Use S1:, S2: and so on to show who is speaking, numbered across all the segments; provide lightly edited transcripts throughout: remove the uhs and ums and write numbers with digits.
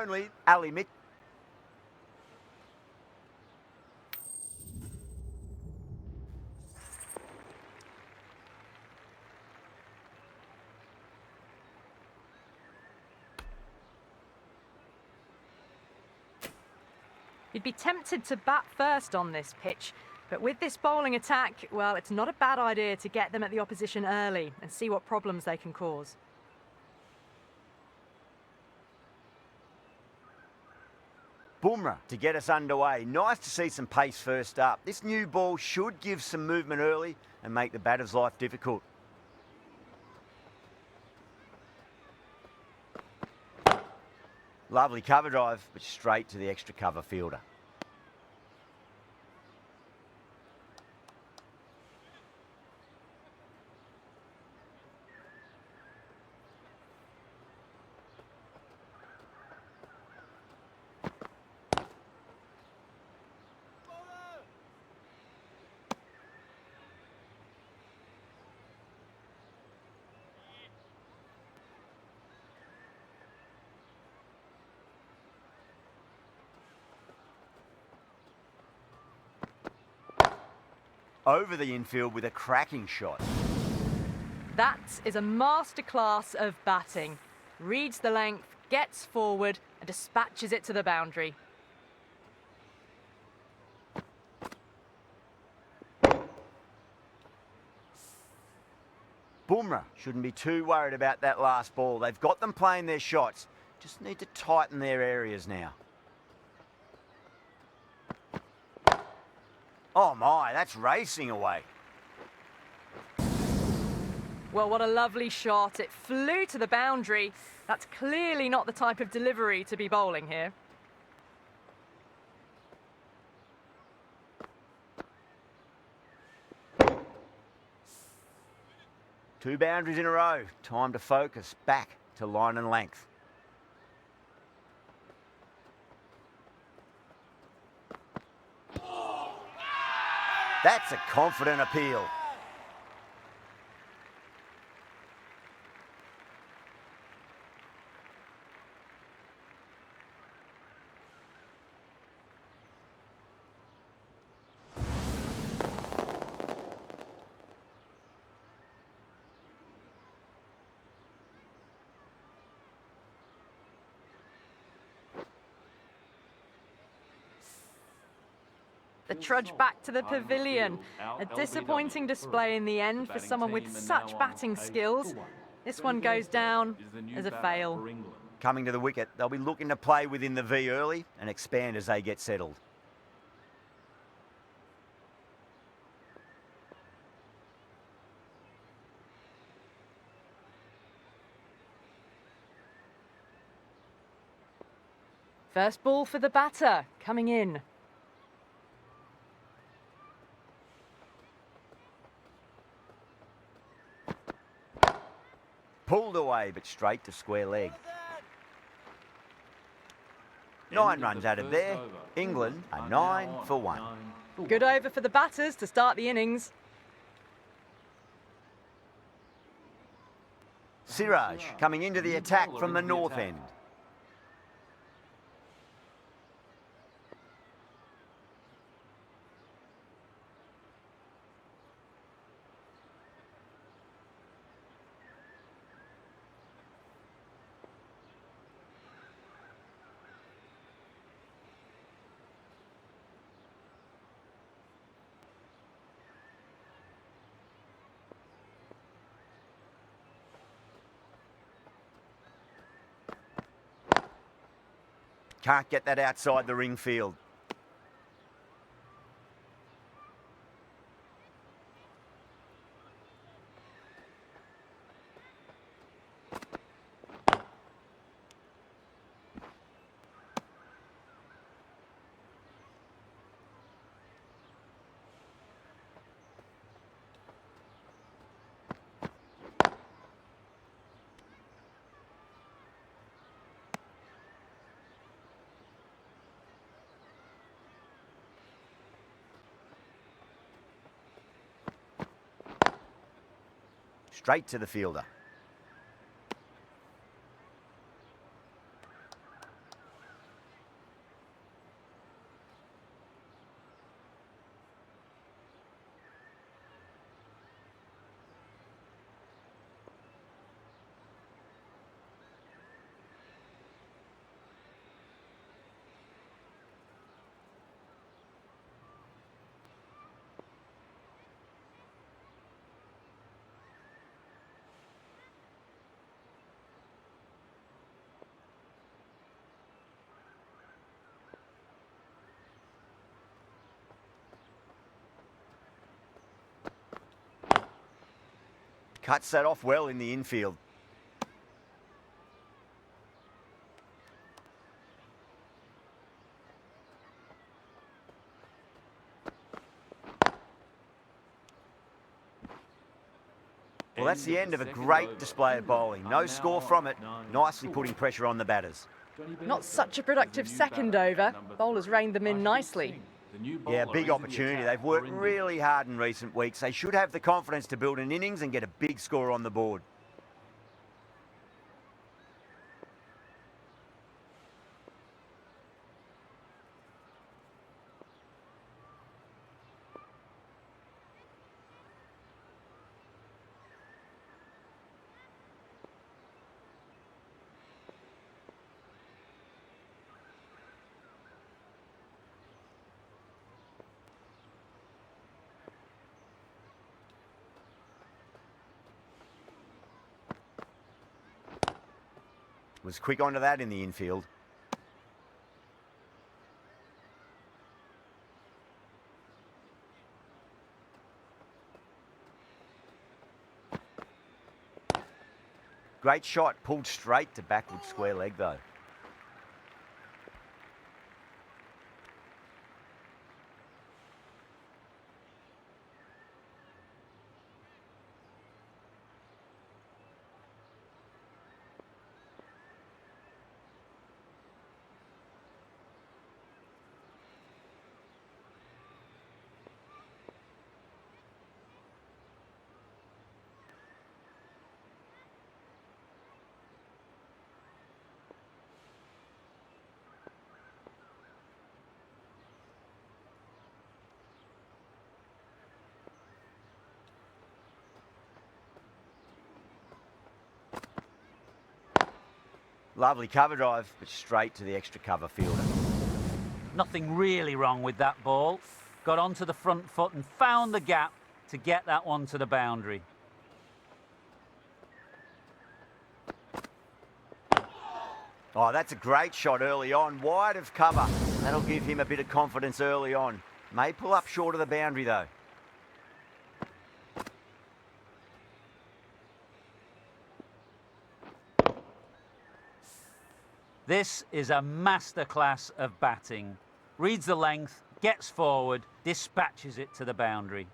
S1: only, Ali Mitchell.
S2: You'd be tempted to bat first on this pitch, but with this bowling attack, well, it's not a bad idea to get them at the opposition early and see what problems they can cause.
S1: Bumrah to get us underway. Nice to see some pace first up. This new ball should give some movement early and make the batter's life difficult. Lovely cover drive, but straight to the extra cover fielder. Over the infield with a cracking shot.
S2: That is a masterclass of batting. Reads the length, gets forward and dispatches it to the boundary.
S1: Bumrah shouldn't be too worried about that last ball. They've got them playing their shots. Just need to tighten their areas now. Oh my, that's racing away.
S2: Well, what a lovely shot. It flew to the boundary. That's clearly not the type of delivery to be bowling here.
S1: Two boundaries in a row. Time to focus. Back to line and length. That's a confident appeal.
S2: The trudge back to the pavilion. A disappointing display in the end for someone with such batting skills. This one goes down as a fail.
S1: Coming to the wicket, they'll be looking to play within the V early and expand as they get settled.
S2: First ball for the batter, coming in.
S1: Pulled away, but straight to square leg. 9 runs added there. England are 9 for 1.
S2: Good over for the batters to start the innings.
S1: Siraj coming into the attack from the north end. Can't get that outside the ring field. Straight to the fielder. Cuts that off well in the infield. Well, that's the end of a great display of bowling. No score from it. Nicely putting pressure on the batters.
S2: Not such a productive second over. Bowlers reined them in nicely.
S1: Yeah, big opportunity. They've worked really hard in recent weeks. They should have the confidence to build an innings and get a big score on the board. Was quick onto that in the infield. Great shot, pulled straight to backward square leg though. Lovely cover drive, but straight to the extra cover fielder.
S3: Nothing really wrong with that ball. Got onto the front foot and found the gap to get that one to the boundary.
S1: Oh, that's a great shot early on, wide of cover. That'll give him a bit of confidence early on. May pull up short of the boundary though.
S3: This is a masterclass of batting. Reads the length, gets forward, dispatches it to the boundary.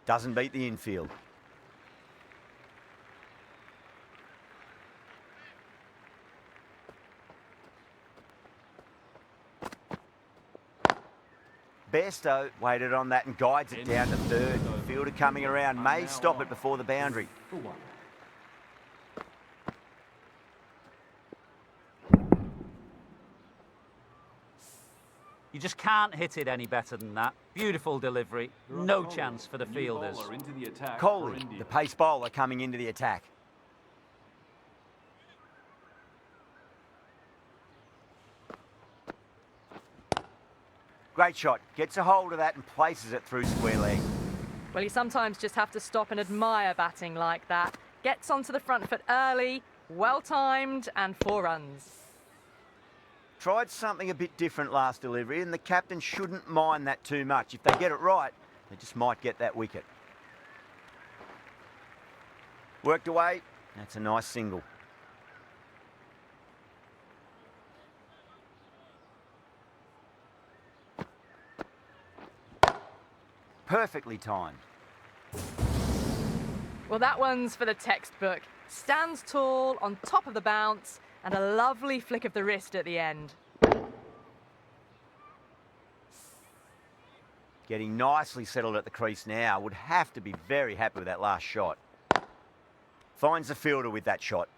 S1: Doesn't beat the infield. Bairstow waited on that and guides it down to third. Fielder coming around, may stop it before the boundary.
S3: You just can't hit it any better than that. Beautiful delivery, no chance for the fielders.
S1: Coley, the pace bowler, coming into the attack. Great shot, gets a hold of that and places it through square leg.
S2: Well, you sometimes just have to stop and admire batting like that. Gets onto the front foot early, well-timed, and 4 runs.
S1: Tried something a bit different last delivery, and the captain shouldn't mind that too much. If they get it right, they just might get that wicket. Worked away, that's a nice single. Perfectly timed.
S2: Well, that one's for the textbook. Stands tall, on top of the bounce, and a lovely flick of the wrist at the end.
S1: Getting nicely settled at the crease now. Would have to be very happy with that last shot. Finds the fielder with that shot.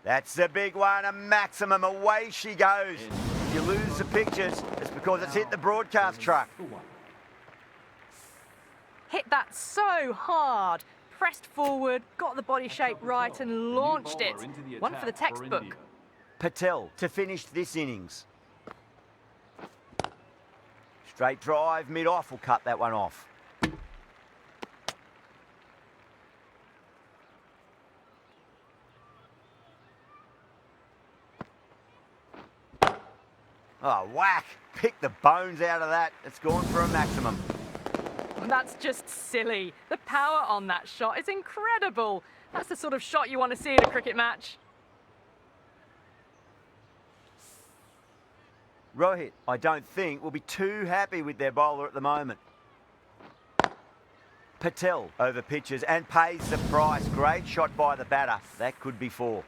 S1: That's the big one, a maximum. Away she goes. If you lose the pictures, it's because it's hit the broadcast truck.
S2: Hit that so hard. Pressed forward, got the body shape right and launched it. One for the textbook.
S1: Patel to finish this innings. Straight drive, mid-off will cut that one off. Oh, whack! Pick the bones out of that. It's gone for a maximum.
S2: That's just silly. The power on that shot is incredible. That's the sort of shot you want to see in a cricket match.
S1: Rohit, I don't think, will be too happy with their bowler at the moment. Patel over pitches and pays the price. Great shot by the batter. That could be 4.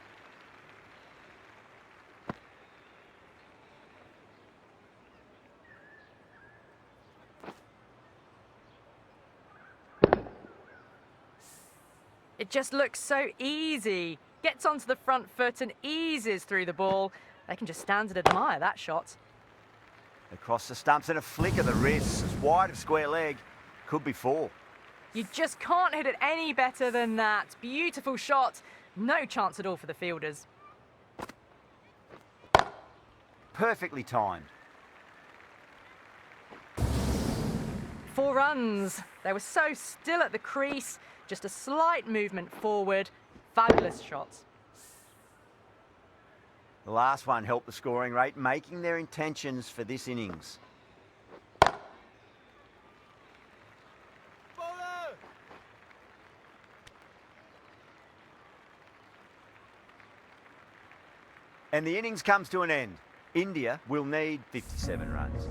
S2: It just looks so easy. Gets onto the front foot and eases through the ball. They can just stand and admire that shot.
S1: Across the stumps and a flick of the wrist. It's wide of square leg. Could be 4.
S2: You just can't hit it any better than that. Beautiful shot. No chance at all for the fielders.
S1: Perfectly timed.
S2: 4 runs. They were so still at the crease. Just a slight movement forward. Fabulous shots.
S1: The last one helped the scoring rate, making their intentions for this innings. And the innings comes to an end. India will need 57 runs.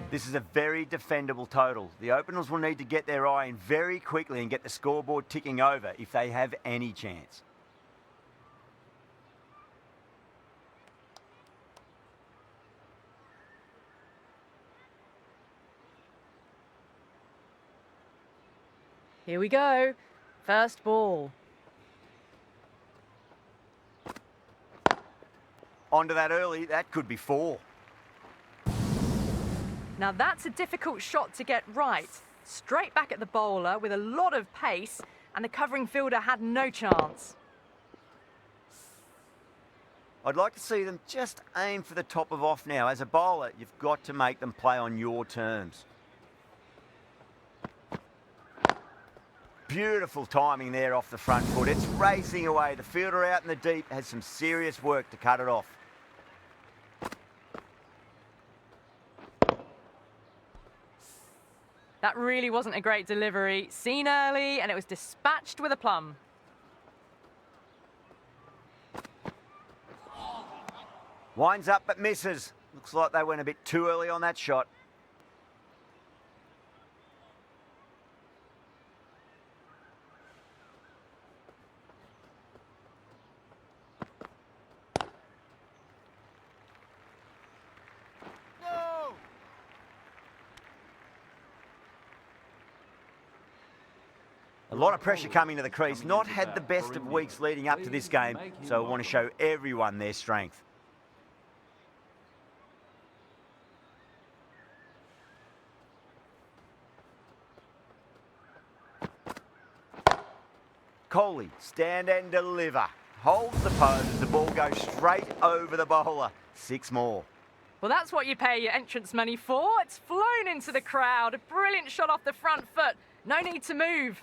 S1: This is a very defendable total. The openers will need to get their eye in very quickly and get the scoreboard ticking over if they have any chance.
S2: Here we go. First ball.
S1: Onto that early, that could be 4.
S2: Now that's a difficult shot to get right. Straight back at the bowler with a lot of pace, and the covering fielder had no chance.
S1: I'd like to see them just aim for the top of off now. As a bowler, you've got to make them play on your terms. Beautiful timing there off the front foot. It's racing away. The fielder out in the deep has some serious work to cut it off.
S2: That really wasn't a great delivery. Seen early, and it was dispatched with a plum.
S1: Winds up but misses. Looks like they went a bit too early on that shot. A lot of pressure coming to the crease. Not had the best of weeks leading up to this game, so I want to show everyone their strength. Kohli, stand and deliver. Holds the pose as the ball goes straight over the bowler. 6 more.
S2: Well, that's what you pay your entrance money for. It's flown into the crowd. A brilliant shot off the front foot. No need to move.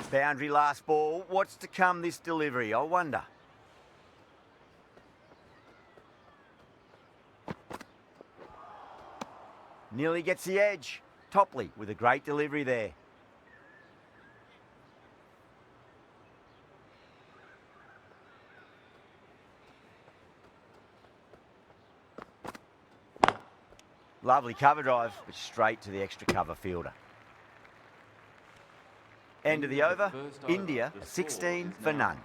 S1: Boundary last ball. What's to come this delivery, I wonder? Nearly gets the edge. Topley with a great delivery there. Lovely cover drive, but straight to the extra cover fielder. End of the over, India 16 for none.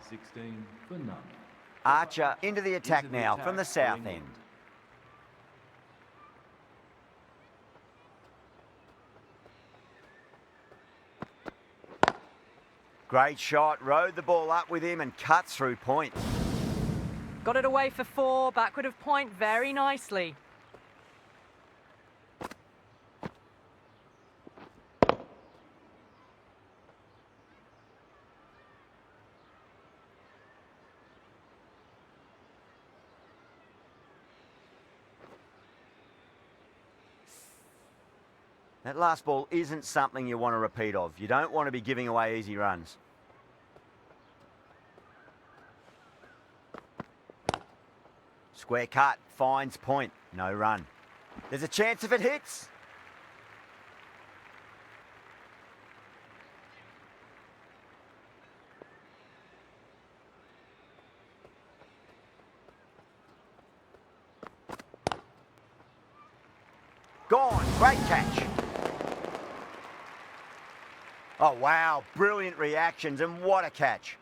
S1: Archer into the attack now from the south end. Great shot, rode the ball up with him and cut through point.
S2: Got it away for 4, backward of point very nicely.
S1: That last ball isn't something you want to repeat of. You don't want to be giving away easy runs. Square cut, finds point, no run. There's a chance if it hits. Gone, great catch. Oh wow, brilliant reactions and what a catch.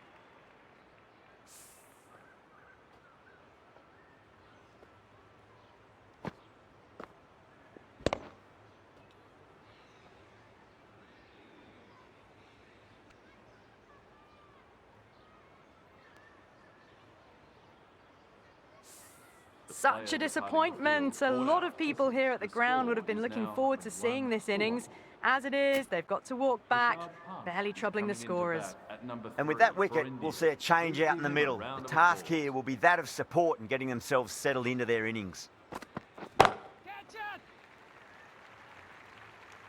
S2: Such a disappointment. A lot of people here at the ground would have been looking forward to seeing this innings. As it is, they've got to walk back, barely troubling the scorers.
S1: And with that wicket, we'll see a change out in the middle. The task here will be that of support and getting themselves settled into their innings.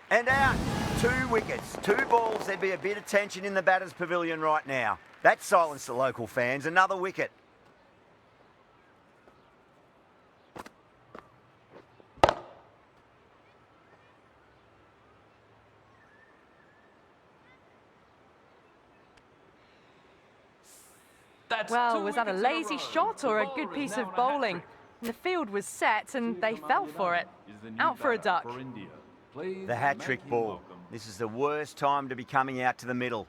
S1: And out, 2 wickets, 2 balls. There'd be a bit of tension in the batter's pavilion right now. That silenced the local fans. Another wicket.
S2: Well, was that a lazy shot or a good piece of bowling? The field was set and they fell for it. Out for a duck.
S1: The hat-trick ball. This is the worst time to be coming out to the middle.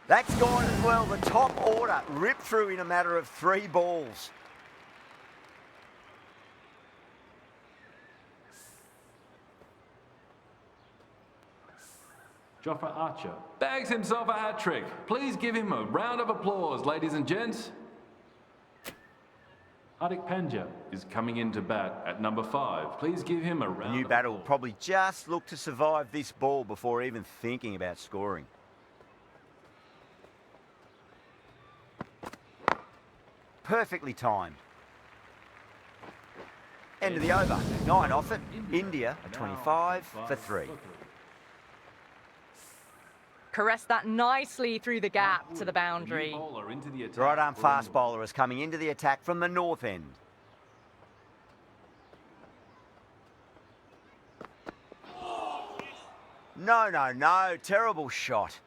S1: That's gone as well. The top order ripped through in a matter of 3 balls.
S4: Jofra Archer bags himself a hat-trick. Please give him a round of applause, ladies and gents. Hardik Pandya is coming into bat at number 5. Please give him a round of applause.
S1: The new batter will probably just look to survive this ball before even thinking about scoring. Perfectly timed. End of the over. 9 off it. India are 25 for 3.
S2: Caressed that nicely through the gap to the boundary.
S1: Right arm fast bowler is coming into the attack from the north end. No, no, no. Terrible shot.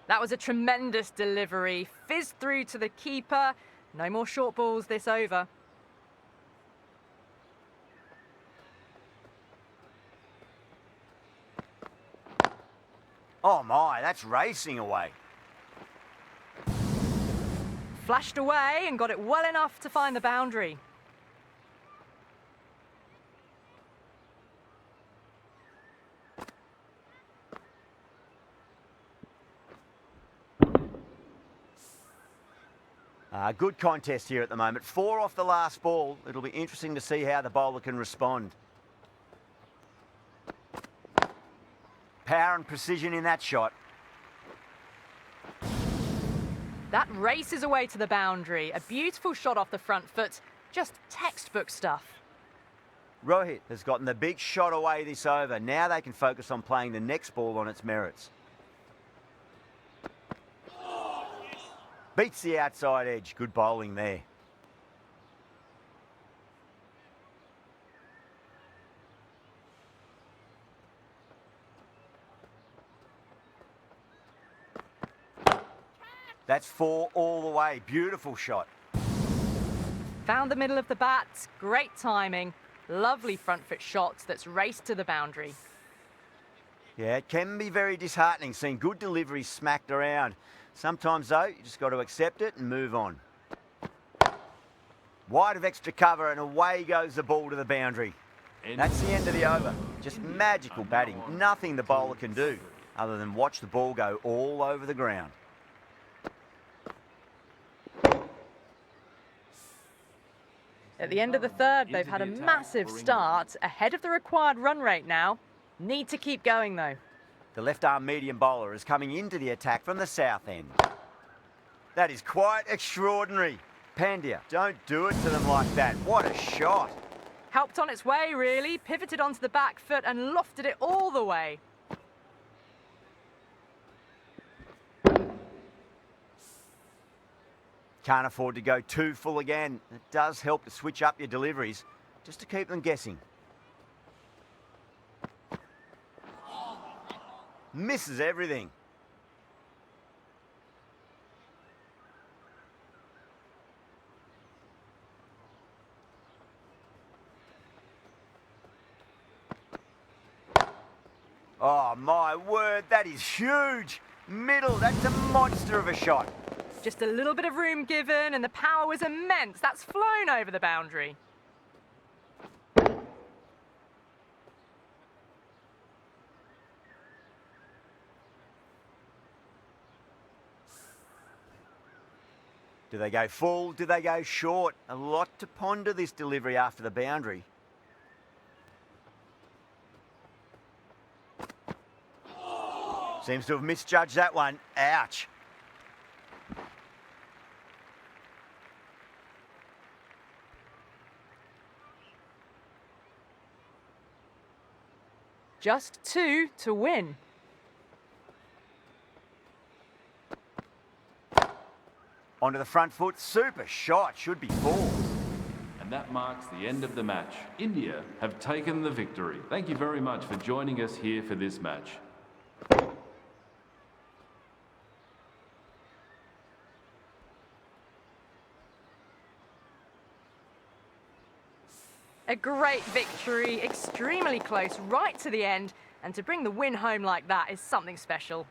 S2: That was a tremendous delivery. Fizzed through to the keeper. No more short balls this over.
S1: Oh my, that's racing away.
S2: Flashed away and got it well enough to find the boundary.
S1: Good contest here at the moment. 4 off the last ball. It'll be interesting to see how the bowler can respond. Power and precision in that shot.
S2: That races away to the boundary. A beautiful shot off the front foot. Just textbook stuff.
S1: Rohit has gotten the big shot away this over. Now they can focus on playing the next ball on its merits. Beats the outside edge. Good bowling there. That's 4 all the way. Beautiful shot.
S2: Found the middle of the bat. Great timing. Lovely front foot shots that's raced to the boundary.
S1: Yeah, it can be very disheartening seeing good deliveries smacked around. Sometimes, though, you just got to accept it and move on. Wide of extra cover and away goes the ball to the boundary. That's the end of the over. Just magical batting. Nothing the bowler can do other than watch the ball go all over the ground.
S2: At the end of the third, they've had a massive start, ahead of the required run rate now. Need to keep going, though.
S1: The left-arm medium bowler is coming into the attack from the south end. That is quite extraordinary. Pandya, don't do it to them like that. What a shot.
S2: Helped on its way, really. Pivoted onto the back foot and lofted it all the way.
S1: Can't afford to go too full again. It does help to switch up your deliveries, just to keep them guessing. Misses everything. Oh, my word, that is huge. Middle, that's a monster of a shot.
S2: Just a little bit of room given and the power was immense. That's flown over the boundary.
S1: Do they go full? Do they go short? A lot to ponder this delivery after the boundary. Seems to have misjudged that one. Ouch.
S2: Just 2 to win.
S1: Onto the front foot. Super shot. Should be 4.
S4: And that marks the end of the match. India have taken the victory. Thank you very much for joining us here for this match.
S2: A great victory, extremely close, right to the end, and to bring the win home like that is something special.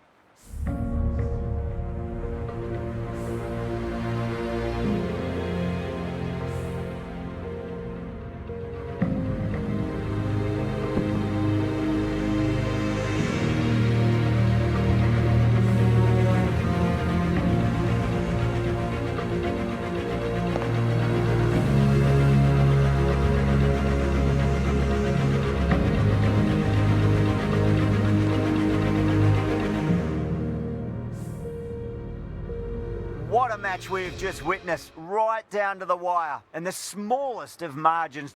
S1: What a match we've just witnessed, right down to the wire, and the smallest of margins.